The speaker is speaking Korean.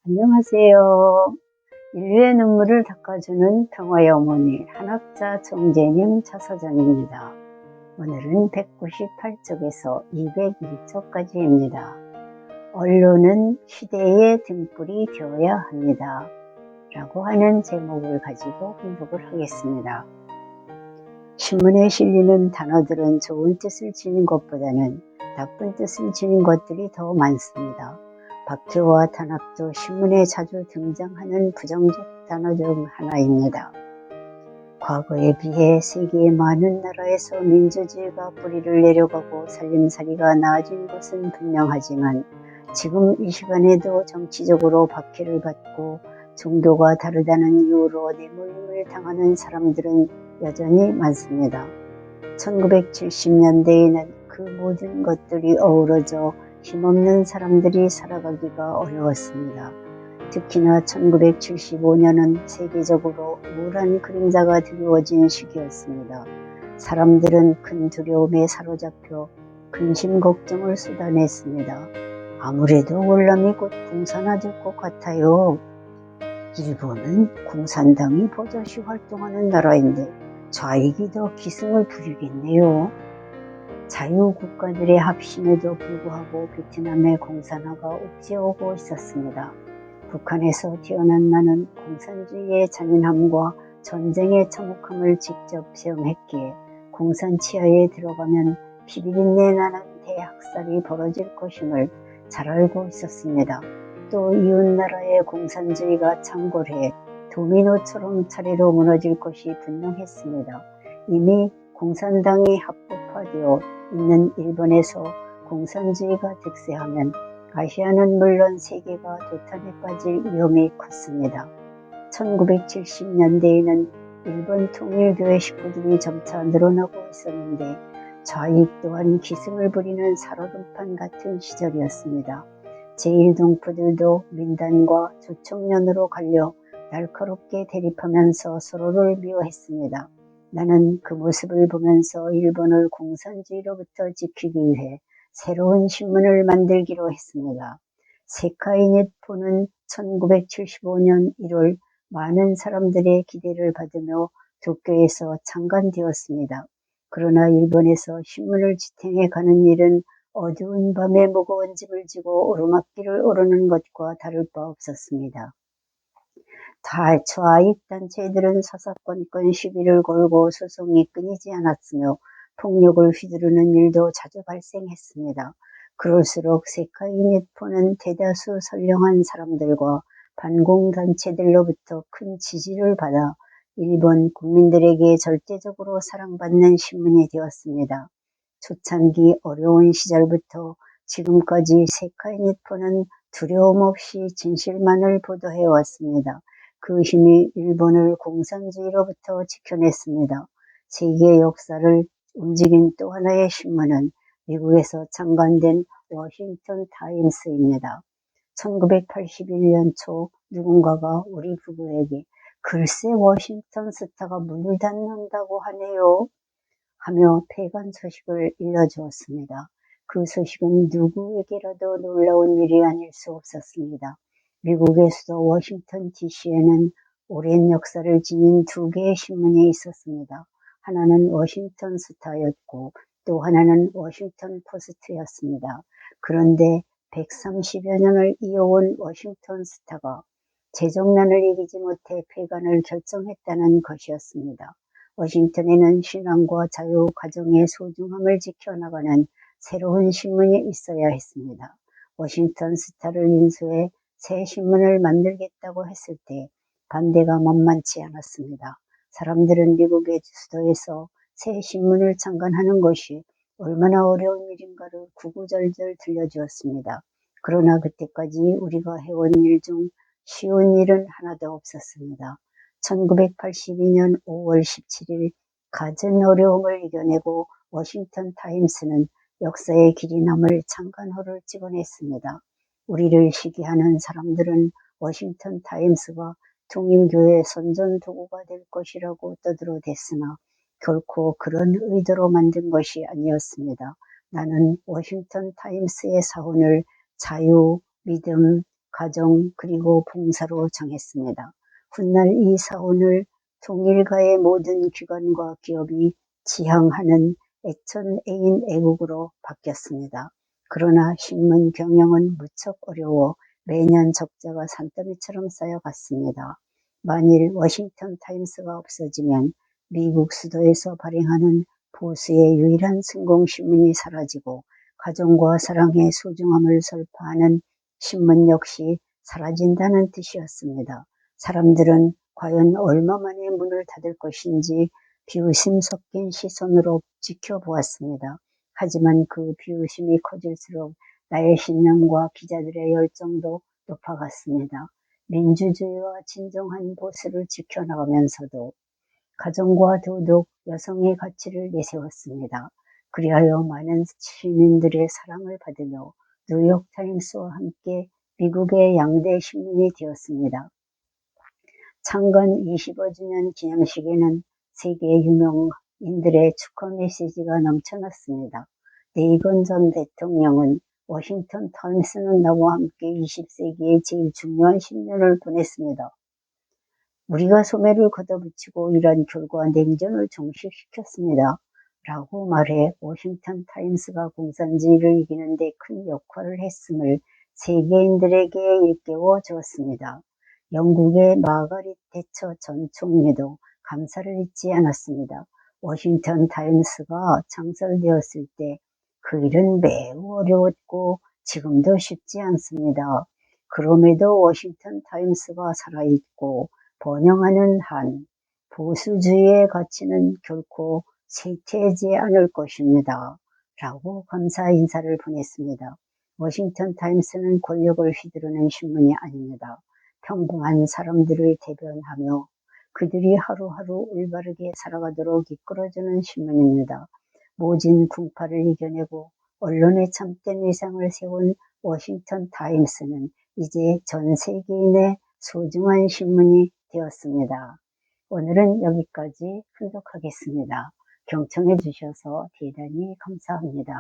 안녕하세요. 인류의 눈물을 닦아주는 평화의 어머니 한학자 총재님 차서전입니다. 오늘은 198쪽에서 201쪽까지입니다. 언론은 시대의 등불이 되어야 합니다. 라고 하는 제목을 가지고 분석을 하겠습니다. 신문에 실리는 단어들은 좋은 뜻을 지닌 것보다는 나쁜 뜻을 지닌 것들이 더 많습니다. 박해와 탄압도 신문에 자주 등장하는 부정적 단어 중 하나입니다. 과거에 비해 세계의 많은 나라에서 민주주의가 뿌리를 내려가고 살림살이가 나아진 것은 분명하지만 지금 이 시간에도 정치적으로 박해를 받고 종교가 다르다는 이유로 내몰림을 당하는 사람들은 여전히 많습니다. 1970년대에는 그 모든 것들이 어우러져 힘없는 사람들이 살아가기가 어려웠습니다. 특히나 1975년은 세계적으로 우울한 그림자가 드리워진 시기였습니다. 사람들은 큰 두려움에 사로잡혀 근심 걱정을 쏟아냈습니다. 아무래도 월남이 곧 공산화될 것 같아요. 일본은 공산당이 버젓이 활동하는 나라인데 좌익이 더 기승을 부리겠네요. 자유국가들의 합심에도 불구하고 베트남의 공산화가 옥죄어오고 있었습니다. 북한에서 태어난 나는 공산주의의 잔인함과 전쟁의 참혹함을 직접 체험했기에 공산 치하에 들어가면 피비린내 나는 대학살이 벌어질 것임을 잘 알고 있었습니다. 또 이웃나라의 공산주의가 창궐해 도미노처럼 차례로 무너질 것이 분명했습니다. 이미 공산당이 합법화되어 있는 일본에서 공산주의가 득세하면 아시아는 물론 세계가 도탄에 빠질 위험이 컸습니다. 1970년대에는 일본 통일교회 식구들이 점차 늘어나고 있었는데 좌익 또한 기승을 부리는 살얼음판 같은 시절이었습니다. 제1동포들도 민단과 조총련으로 갈려 날카롭게 대립하면서 서로를 미워했습니다. 나는 그 모습을 보면서 일본을 공산주의로부터 지키기 위해 새로운 신문을 만들기로 했습니다. 세카이 니폰은 1975년 1월 많은 사람들의 기대를 받으며 도쿄에서 창간되었습니다. 그러나 일본에서 신문을 지탱해 가는 일은 어두운 밤에 무거운 짐을 지고 오르막길을 오르는 것과 다를 바 없었습니다. 좌익 단체들은 사사건건 시비를 걸고 소송이 끊이지 않았으며 폭력을 휘두르는 일도 자주 발생했습니다. 그럴수록 세카이 니폰은 대다수 선량한 사람들과 반공단체들로부터 큰 지지를 받아 일본 국민들에게 절대적으로 사랑받는 신문이 되었습니다. 초창기 어려운 시절부터 지금까지 세카이 니폰은 두려움 없이 진실만을 보도해 왔습니다. 그 힘이 일본을 공산주의로부터 지켜냈습니다. 세계 역사를 움직인 또 하나의 신문은 미국에서 창간된 워싱턴 타임스입니다. 1981년 초 누군가가 우리 부부에게 글쎄 워싱턴 스타가 문을 닫는다고 하네요 하며 폐간 소식을 일러주었습니다. 그 소식은 누구에게라도 놀라운 일이 아닐 수 없었습니다. 미국의 수도 워싱턴 DC에는 오랜 역사를 지닌 두 개의 신문이 있었습니다. 하나는 워싱턴 스타였고 또 하나는 워싱턴 포스트였습니다. 그런데 130여 년을 이어온 워싱턴 스타가 재정난을 이기지 못해 폐간을 결정했다는 것이었습니다. 워싱턴에는 신앙과 자유, 가정의 소중함을 지켜나가는 새로운 신문이 있어야 했습니다. 워싱턴 스타를 인수해 새 신문을 만들겠다고 했을 때 반대가 만만치 않았습니다. 사람들은 미국의 수도에서 새 신문을 창간하는 것이 얼마나 어려운 일인가를 구구절절 들려주었습니다. 그러나 그때까지 우리가 해온 일 중 쉬운 일은 하나도 없었습니다. 1982년 5월 17일 갖은 어려움을 이겨내고 워싱턴 타임스는 역사의 길이 남을 창간호를 찍어냈습니다. 우리를 시기하는 사람들은 워싱턴 타임스가 통일교의 선전도구가 될 것이라고 떠들어댔으나 결코 그런 의도로 만든 것이 아니었습니다. 나는 워싱턴 타임스의 사원을 자유, 믿음, 가정 그리고 봉사로 정했습니다. 훗날 이 사원을 통일가의 모든 기관과 기업이 지향하는 애천애인 애국으로 바뀌었습니다. 그러나 신문 경영은 무척 어려워 매년 적자가 산더미처럼 쌓여갔습니다. 만일 워싱턴 타임스가 없어지면 미국 수도에서 발행하는 보수의 유일한 성공신문이 사라지고 가정과 사랑의 소중함을 설파하는 신문 역시 사라진다는 뜻이었습니다. 사람들은 과연 얼마 만에 문을 닫을 것인지 비웃음 섞인 시선으로 지켜보았습니다. 하지만 그 비웃음이 커질수록 나의 신념과 기자들의 열정도 높아갔습니다. 민주주의와 진정한 보수를 지켜나가면서도 가정과 도덕, 여성의 가치를 내세웠습니다. 그리하여 많은 시민들의 사랑을 받으며 뉴욕타임스와 함께 미국의 양대 신문이 되었습니다. 창건 25주년 기념식에는 세계 유명인들의 축하 메시지가 넘쳐났습니다. 레이건 전 대통령은 워싱턴 타임스는 나와 함께 20세기의 제일 중요한 10년을 보냈습니다. 우리가 소매를 걷어붙이고 이런 결과 냉전을 종식시켰습니다. 라고 말해 워싱턴 타임스가 공산주의를 이기는 데 큰 역할을 했음을 세계인들에게 일깨워 주었습니다. 영국의 마가릿 대처 전 총리도 감사를 잊지 않았습니다. 워싱턴 타임스가 창설되었을 때 그 일은 매우 어려웠고 지금도 쉽지 않습니다. 그럼에도 워싱턴 타임스가 살아있고 번영하는 한 보수주의의 가치는 결코 쇠퇴하지 않을 것입니다. 라고 감사 인사를 보냈습니다. 워싱턴 타임스는 권력을 휘두르는 신문이 아닙니다. 평범한 사람들을 대변하며 그들이 하루하루 올바르게 살아가도록 이끌어주는 신문입니다. 모진 풍파를 이겨내고 언론의 참된 위상을 세운 워싱턴 타임스는 이제 전 세계인의 소중한 신문이 되었습니다. 오늘은 여기까지 분석하겠습니다. 경청해 주셔서 대단히 감사합니다.